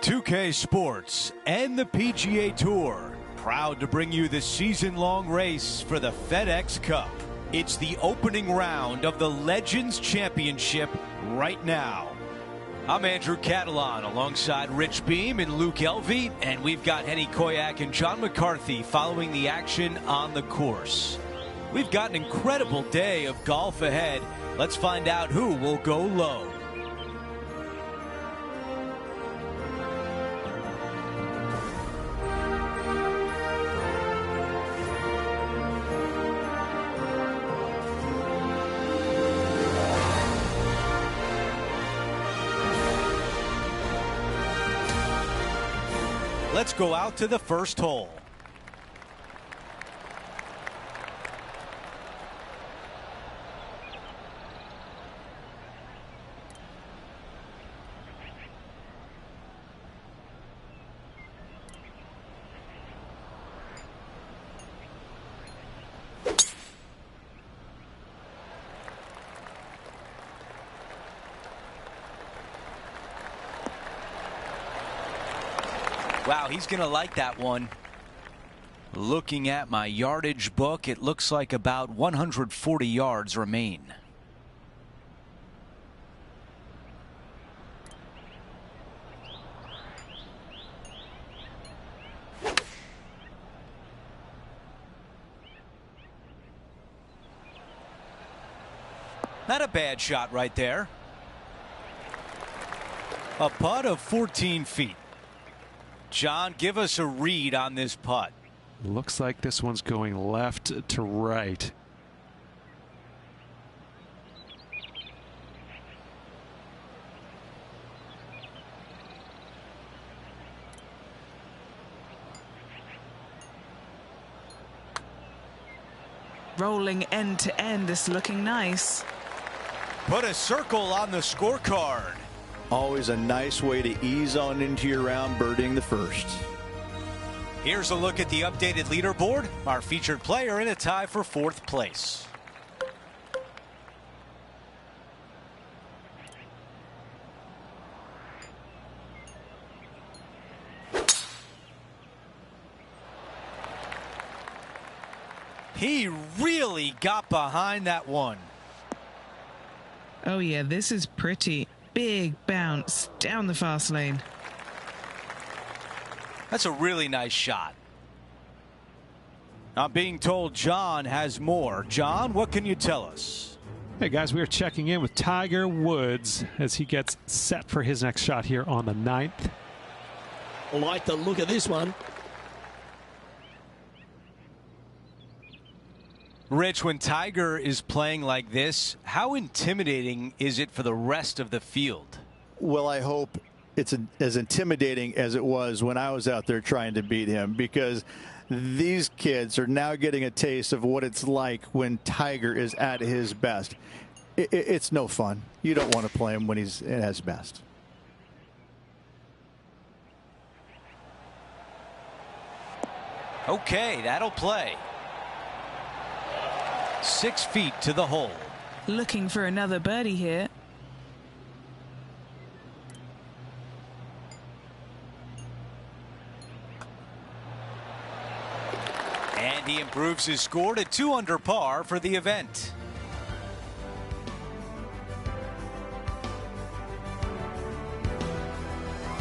2K Sports and the PGA Tour, proud to bring you the season-long race for the FedEx Cup. It's the opening round of the Legends Championship right now. I'm Andrew Catalan alongside Rich Beam and Luke Elvey, and we've got Henny Koyak and John McCarthy following the action on the course. We've got an incredible day of golf ahead. Let's find out who will go low. Let's go out to the first hole. Wow, he's going to like that one. Looking at my yardage book, it looks like about 140 yards remain. Not a bad shot right there. A putt of 14 feet. John, give us a read on this putt. Looks like this one's going left to right. Rolling end to end, this looking nice. Put a circle on the scorecard. Always a nice way to ease on into your round, birding the first. Here's a look at the updated leaderboard. Our featured player in a tie for fourth place. He really got behind that one. Oh yeah, this is pretty. Big bounce down the fast lane. That's a really nice shot. I'm being told John has more. John, what can you tell us? Hey guys, we are checking in with Tiger Woods as he gets set for his next shot here on the 9th. I like the look of this one. Rich, when Tiger is playing like this, how intimidating is it for the rest of the field? Well, I hope it's as intimidating as it was when I was out there trying to beat him, because these kids are now getting a taste of what it's like when Tiger is at his best. It's no fun. You don't want to play him when he's at his best. Okay, that'll play. 6 feet to the hole. Looking for another birdie here. And he improves his score to 2 under par for the event.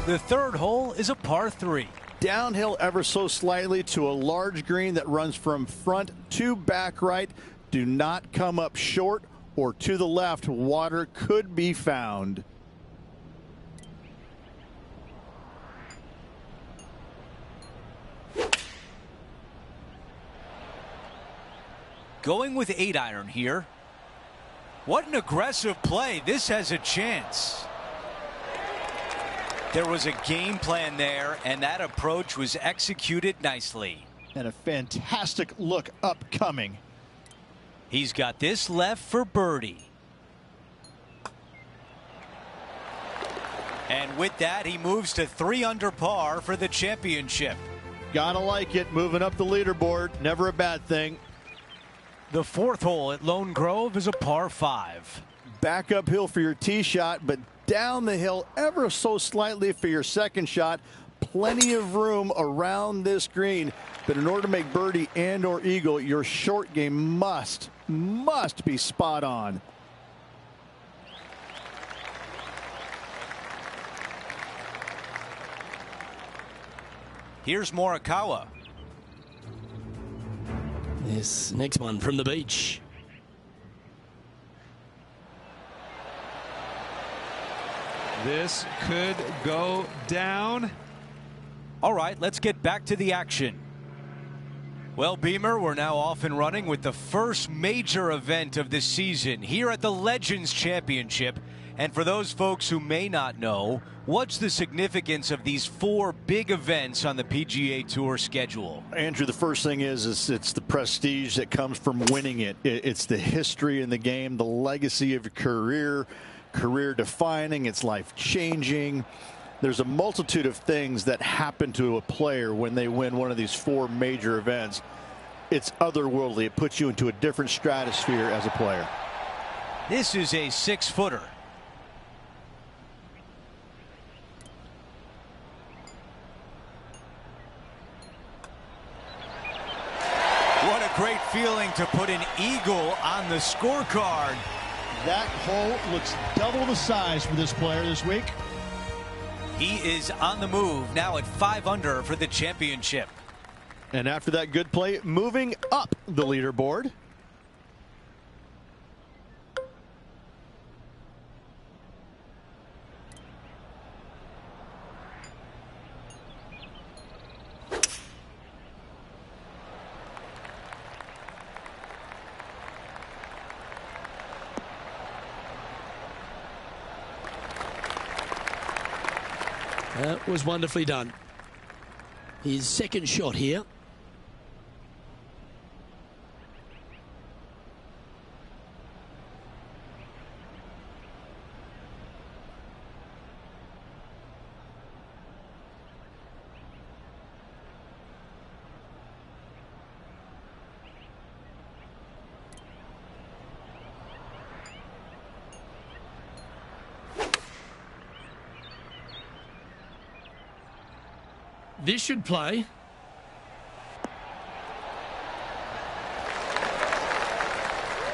The third hole is a par 3. Downhill ever so slightly to a large green that runs from front to back right. Do not come up short or to the left. Water could be found. Going with 8-iron here. What an aggressive play. This has a chance. There was a game plan there, and that approach was executed nicely. And a fantastic look upcoming. He's got this left for birdie. And with that, he moves to 3 under par for the championship. Gotta like it. Moving up the leaderboard. Never a bad thing. The fourth hole at Lone Grove is a par 5. Back uphill for your tee shot, but down the hill ever so slightly for your second shot. Plenty of room around this green, but in order to make birdie and or eagle, your short game must be spot on. Here's Morikawa. This next one from the beach. This could go down. All right, let's get back to the action. Well, Beamer, we're now off and running with the first major event of the season here at the Legends Championship. And for those folks who may not know, what's the significance of these 4 big events on the PGA Tour schedule? Andrew, the first thing is it's the prestige that comes from winning it. It's the history in the game, the legacy of your career defining, it's life changing. There's a multitude of things that happen to a player when they win one of these 4 major events. It's otherworldly. It puts you into a different stratosphere as a player. This is a 6-footer. What a great feeling to put an eagle on the scorecard. That hole looks double the size for this player this week. He is on the move now at 5 under for the championship. And after that good play, moving up the leaderboard. That was wonderfully done. His second shot here. This should play.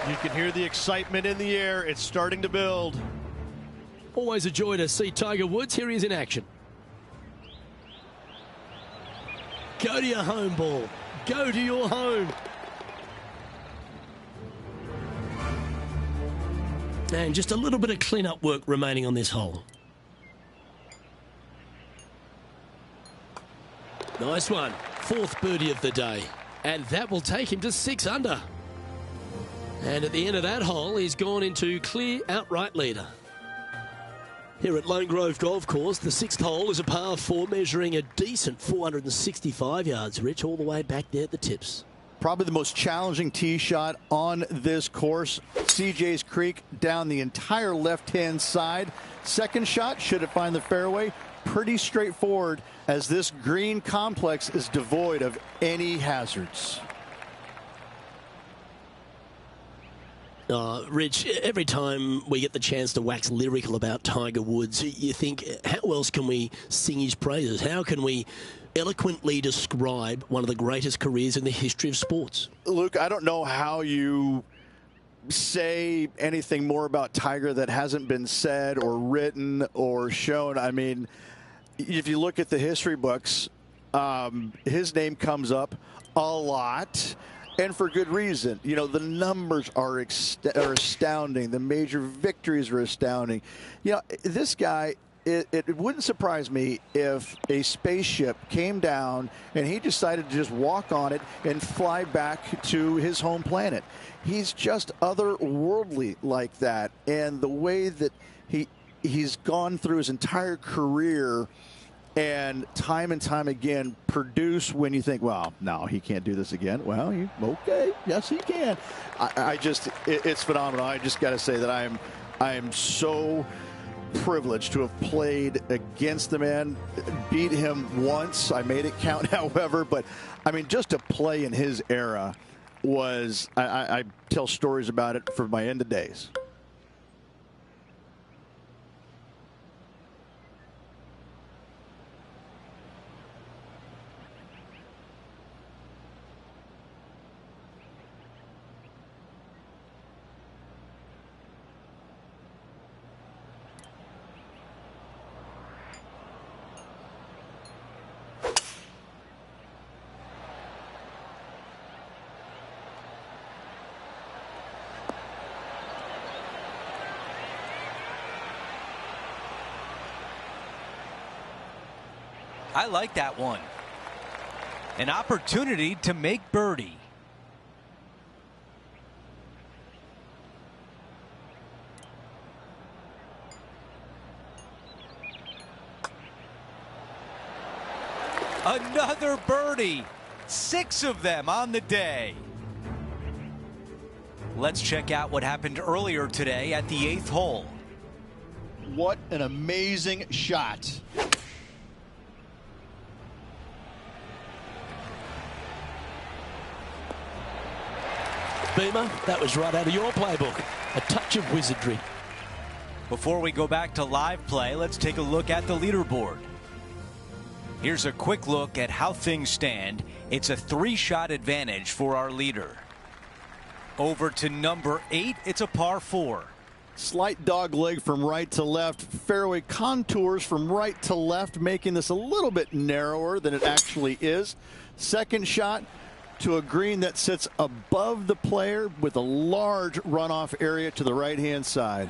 You can hear the excitement in the air. It's starting to build. Always a joy to see Tiger Woods. Here he is in action. Go to your home, ball. Go to your home. And just a little bit of clean-up work remaining on this hole. Nice one. 4th birdie of the day. And that will take him to 6 under. And at the end of that hole, he's gone into clear outright leader. Here at Lone Grove Golf Course, the 6th hole is a par 4 measuring a decent 465 yards, Rich, all the way back there at the tips. Probably the most challenging tee shot on this course. CJ's Creek down the entire left-hand side. Second shot, should it find the fairway? Pretty straightforward, as this green complex is devoid of any hazards. Rich, every time we get the chance to wax lyrical about Tiger Woods, you think, how else can we sing his praises? How can we eloquently describe one of the greatest careers in the history of sports? Luke, I don't know how you say anything more about Tiger that hasn't been said or written or shown. I mean, if you look at the history books, his name comes up a lot, and for good reason. You know, the numbers are astounding. The major victories are astounding. You know, this guy, it wouldn't surprise me if a spaceship came down and he decided to just walk on it and fly back to his home planet. He's just otherworldly like that, and the way that he's gone through his entire career and time again produce when you think, well, no, he can't do this again. Well, okay, yes, he can. It's phenomenal. I just got to say that I am so privileged to have played against the man, beat him once. I made it count, however, but I mean, just to play in his era was, I tell stories about it for my end of days. I like that one. An opportunity to make birdie. Another birdie. 6 of them on the day. Let's check out what happened earlier today at the 8th hole. What an amazing shot. Beamer, that was right out of your playbook. A touch of wizardry. Before we go back to live play, let's take a look at the leaderboard. Here's a quick look at how things stand. It's a 3-shot advantage for our leader. Over to number 8, it's a par 4. Slight dog leg from right to left. Fairway contours from right to left, making this a little bit narrower than it actually is. Second shot to a green that sits above the player with a large runoff area to the right-hand side.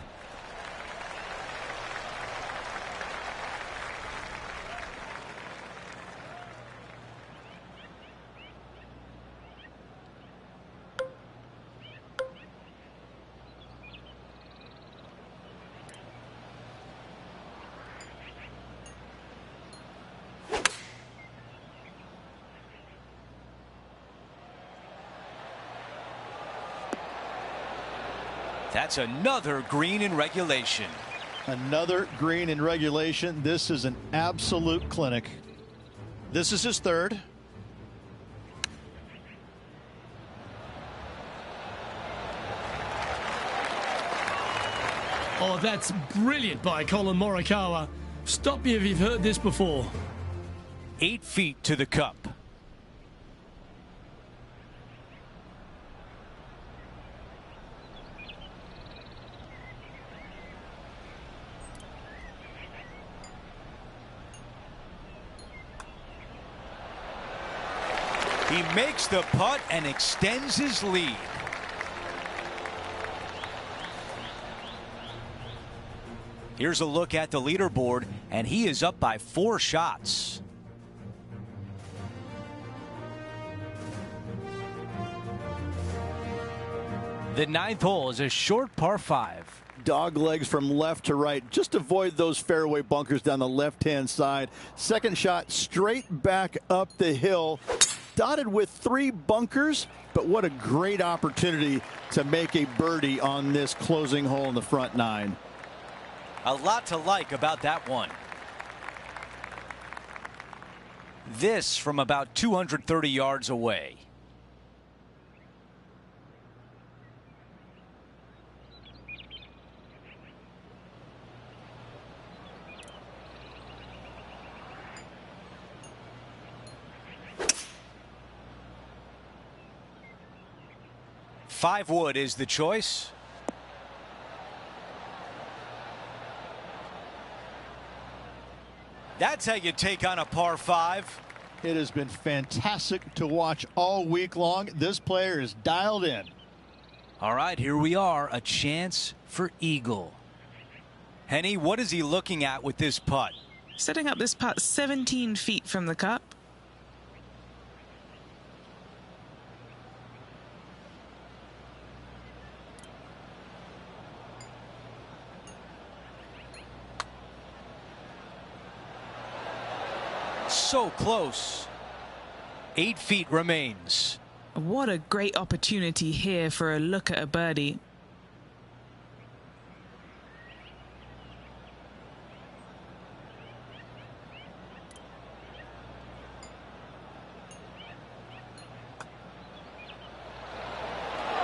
That's another green in regulation. Another green in regulation. This is an absolute clinic. This is his third. Oh, that's brilliant by Colin Morikawa. Stop me if you've heard this before. 8 feet to the cup. He makes the putt and extends his lead. Here's a look at the leaderboard, and he is up by 4 shots. The 9th hole is a short par 5. Dog legs from left to right. Just avoid those fairway bunkers down the left-hand side. Second shot straight back up the hill. Dotted with 3 bunkers, but what a great opportunity to make a birdie on this closing hole in the front 9. A lot to like about that one. This from about 230 yards away. Five wood is the choice. That's how you take on a par 5. It has been fantastic to watch all week long. This player is dialed in. All right, here we are, a chance for eagle. Henny, what is he looking at with this putt? Setting up this putt 17 feet from the cup. So close. 8 feet remains. What a great opportunity here for a look at a birdie.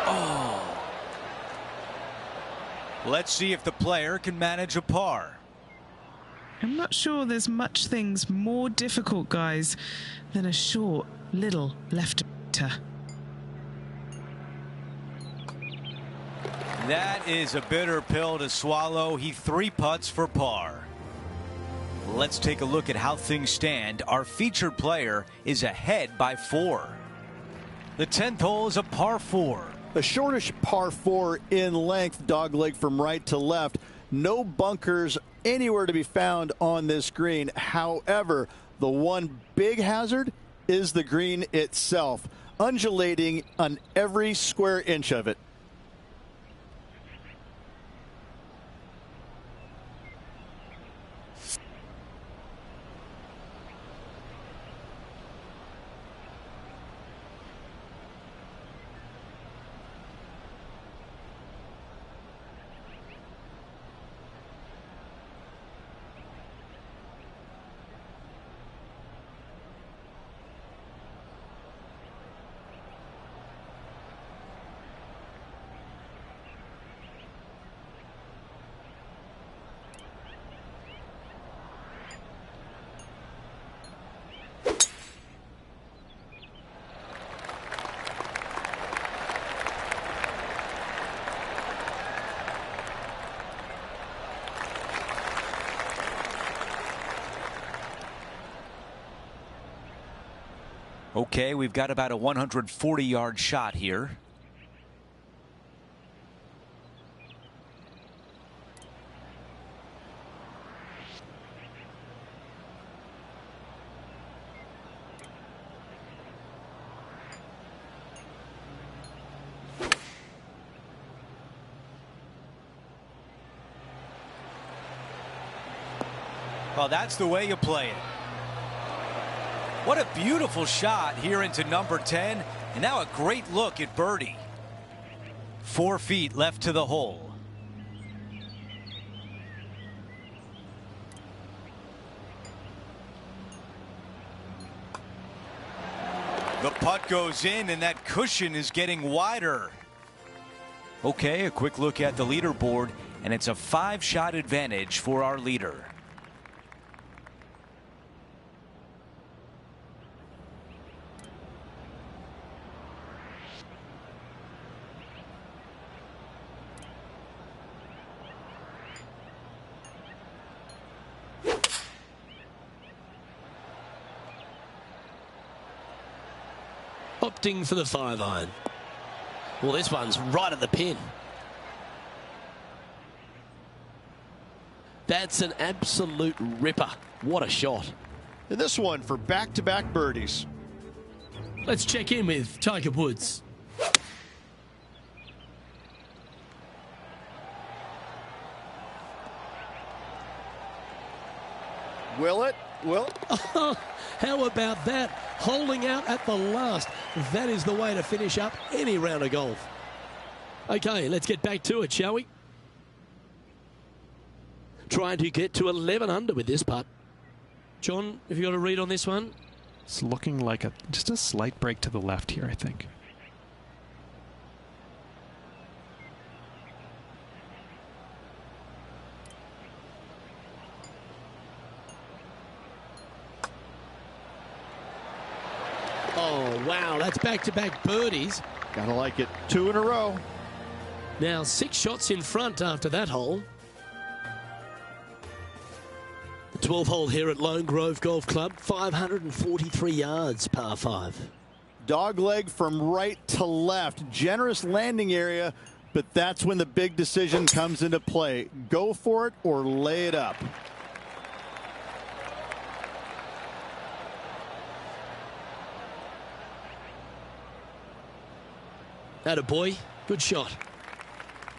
Oh. Let's see if the player can manage a par. I'm not sure there's much things more difficult, guys, than a short, little left-hander. That is a bitter pill to swallow. He 3 putts for par. Let's take a look at how things stand. Our featured player is ahead by 4. The 10th hole is a par 4. A shortish par 4 in length, dogleg from right to left. No bunkers anywhere to be found on this green. However, The one big hazard is the green itself, undulating on every square inch of it. Okay, we've got about a 140-yard shot here. Well, that's the way you play it. What a beautiful shot here into number 10. And now a great look at birdie. 4 feet left to the hole. The putt goes in, and that cushion is getting wider. Okay, a quick look at the leaderboard, and it's a 5-shot advantage for our leader. Opting for the 5-iron. Well, this one's right at the pin. That's an absolute ripper. What a shot. And this one for back-to-back birdies. Let's check in with Tiger Woods. Will it? Will it? How about that? Holding out at the last. That is the way to finish up any round of golf. Okay, let's get back to it, shall we? Trying to get to 11 under with this putt. John, have you got a read on this one? It's looking like just a slight break to the left here, I think. Oh, wow, that's back-to-back birdies. Gotta like it. 2 in a row. Now 6 shots in front after that hole. The 12th hole here at Lone Grove Golf Club, 543 yards, par 5. Dog leg from right to left. Generous landing area, but that's when the big decision comes into play. Go for it or lay it up. Attaboy, good shot.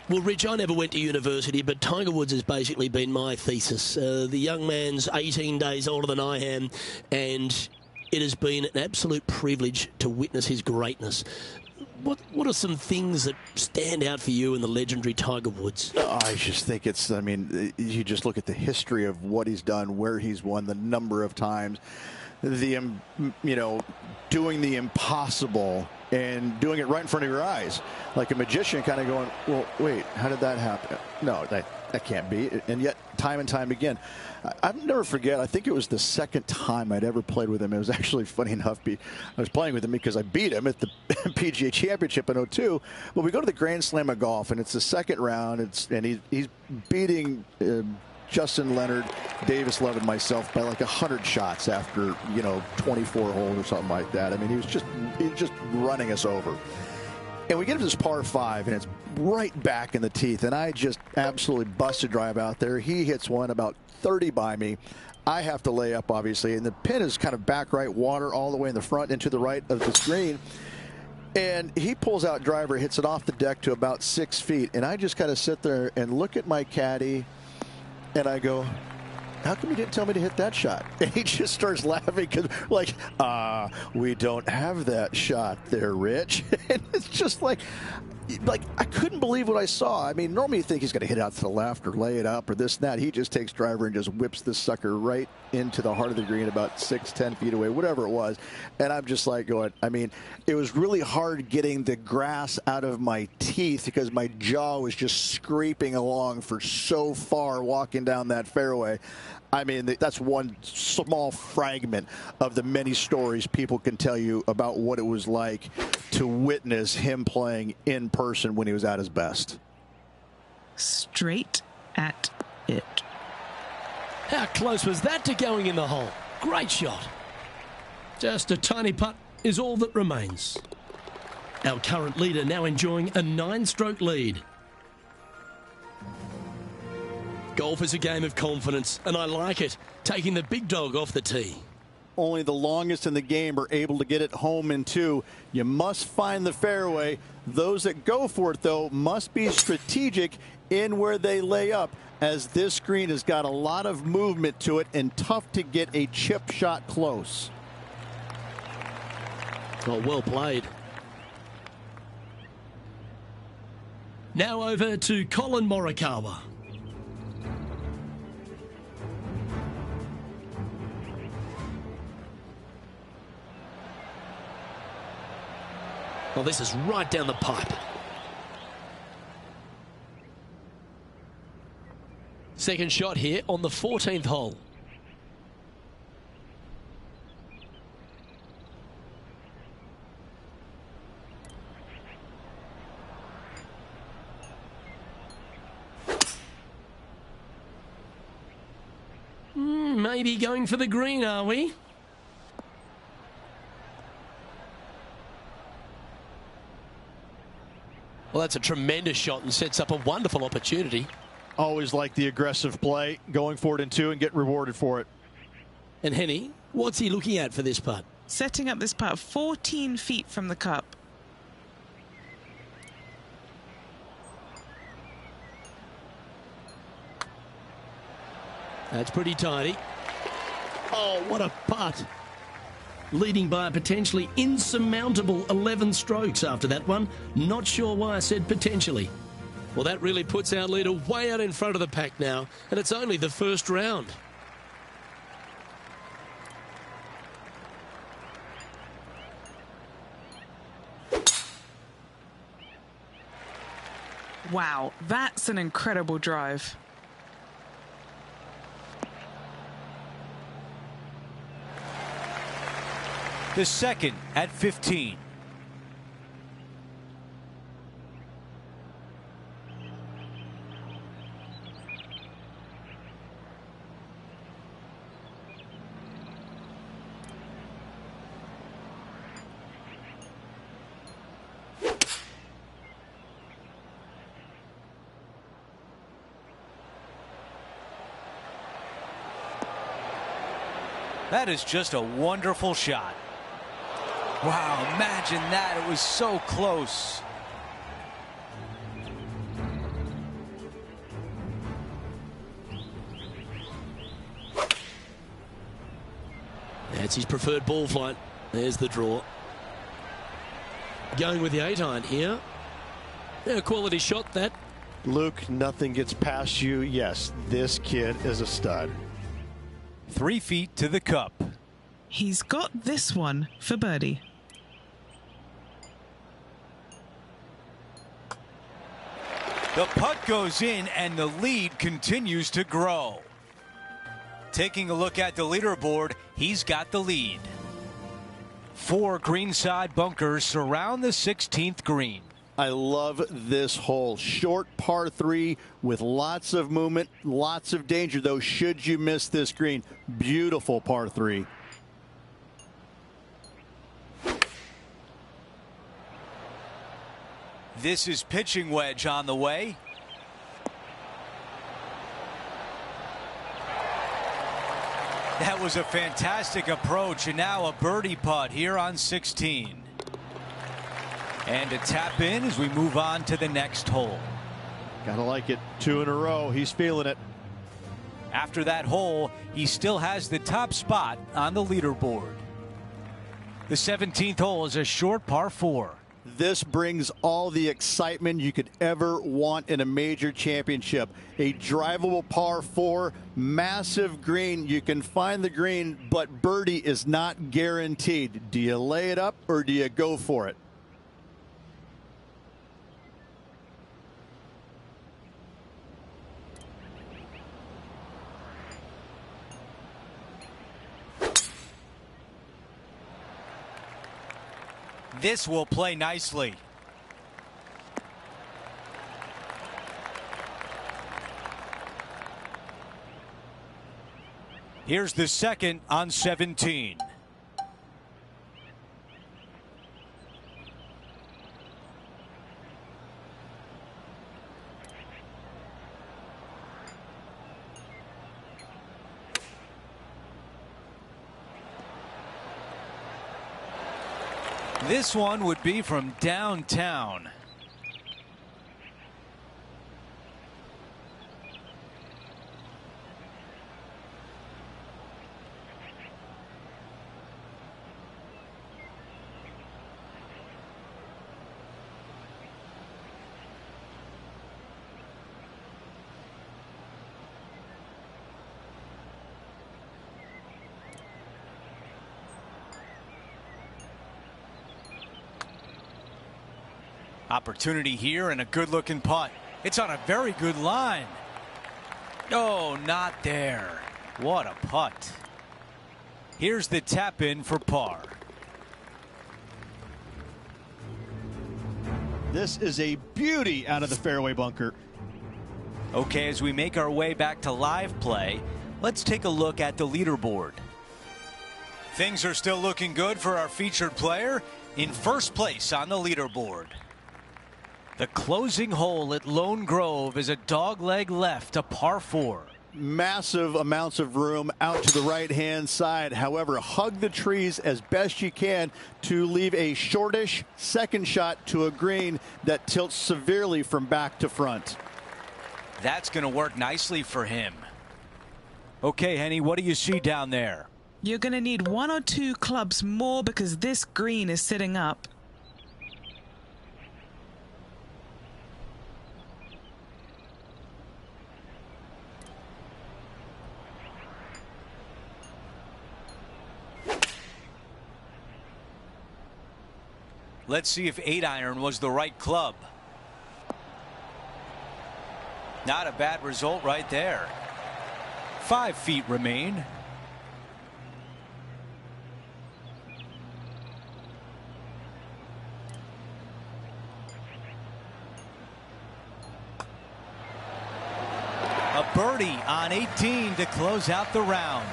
Well, Rich, I never went to university, but Tiger Woods has basically been my thesis. The young man's 18 days older than I am, and it has been an absolute privilege to witness his greatness. What are some things that stand out for you in the legendary Tiger Woods? I just think it's, I mean, you just look at the history of what he's done, where he's won, the number of times, the, you know, doing the impossible and doing it right in front of your eyes, like a magician, kind of going, well, wait, how did that happen? No, that can't be. And yet, time and time again, I'll never forget, I think it was the second time I'd ever played with him. It was actually funny enough. I was playing with him because I beat him at the PGA Championship in '02. But we go to the Grand Slam of golf, and it's the second round, and he's beating Justin Leonard, Davis Love, and myself by like 100 shots after, you know, 24 holes or something like that. I mean, he was just running us over. And we get to this par 5, and it's right back in the teeth. And I just absolutely busted drive out there. He hits one about 30 by me. I have to lay up, obviously. And the pin is kind of back right, water all the way in the front and to the right of the screen. And he pulls out driver, hits it off the deck to about 6 feet. And I just kind of sit there and look at my caddy, and I go, how come you didn't tell me to hit that shot? And he just starts laughing because, like, we don't have that shot there, Rich. And it's just like I couldn't believe what I saw. I mean, normally you think he's going to hit out to the left or lay it up or this and that. He just takes driver and just whips this sucker right into the heart of the green about 6-10 feet away, whatever it was. And I'm just like going, I mean, it was really hard getting the grass out of my teeth because my jaw was just scraping along for so far walking down that fairway. I mean, that's one small fragment of the many stories people can tell you about what it was like to witness him playing in person when he was at his best. Straight at it. How close was that to going in the hole? Great shot. Just a tiny putt is all that remains. Our current leader now enjoying a 9-stroke lead. Golf is a game of confidence, and I like it, taking the big dog off the tee. Only the longest in the game are able to get it home in 2. You must find the fairway. Those that go for it, though, must be strategic in where they lay up, as this green has got a lot of movement to it and tough to get a chip shot close. Oh, well played. Now over to Colin Morikawa. Well, this is right down the pipe. Second shot here on the 14th hole. Maybe going for the green, are we? Well, that's a tremendous shot and sets up a wonderful opportunity. Always like the aggressive play, going for it in 2 and get rewarded for it. And Henny, what's he looking at for this putt? Setting up this putt 14 feet from the cup. That's pretty tidy. Oh, what a putt. Leading by a potentially insurmountable 11 strokes after that one. Not sure why I said potentially. Well, that really puts our leader way out in front of the pack now, and it's only the first round. Wow, that's an incredible drive. The second at 15. That is just a wonderful shot. Wow, imagine that. It was so close. That's his preferred ball flight. There's the draw. Going with the 8-iron here. A quality shot, that. Luke, nothing gets past you. Yes, this kid is a stud. 3 feet to the cup. He's got this one for birdie. The putt goes in and the lead continues to grow. Taking a look at the leaderboard, he's got the lead. 4 greenside bunkers surround the 16th green. I love this hole. Short par 3 with lots of movement, lots of danger, though, should you miss this green. Beautiful par 3. This is pitching wedge on the way. That was a fantastic approach, and now a birdie putt here on 16. And a tap in as we move on to the next hole. Gotta like it. 2 in a row. He's feeling it. After that hole, he still has the top spot on the leaderboard. The 17th hole is a short par 4. This brings all the excitement you could ever want in a major championship. A drivable par 4, massive green. You can find the green, but birdie is not guaranteed. Do you lay it up or do you go for it? This will play nicely. Here's the second on 17. This one would be from downtown. Opportunity here and a good looking putt. It's on a very good line. No, not there. What a putt. Here's the tap in for par. This is a beauty out of the fairway bunker. Okay, as we make our way back to live play, let's take a look at the leaderboard. Things are still looking good for our featured player in first place on the leaderboard. The closing hole at Lone Grove is a dogleg left, a par 4. Massive amounts of room out to the right-hand side. However, hug the trees as best you can to leave a shortish second shot to a green that tilts severely from back to front. That's going to work nicely for him. Okay, Henny, what do you see down there? You're going to need 1 or 2 clubs more because this green is sitting up. Let's see if 8-iron was the right club. Not a bad result right there. 5 feet remain. A birdie on 18 to close out the round.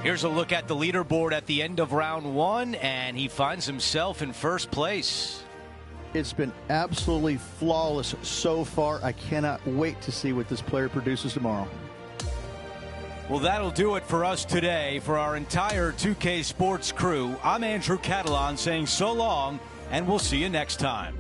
Here's a look at the leaderboard at the end of round 1, and he finds himself in first place. It's been absolutely flawless so far. I cannot wait to see what this player produces tomorrow. Well, that'll do it for us today. For our entire 2K Sports crew, I'm Andrew Catalan saying so long, and we'll see you next time.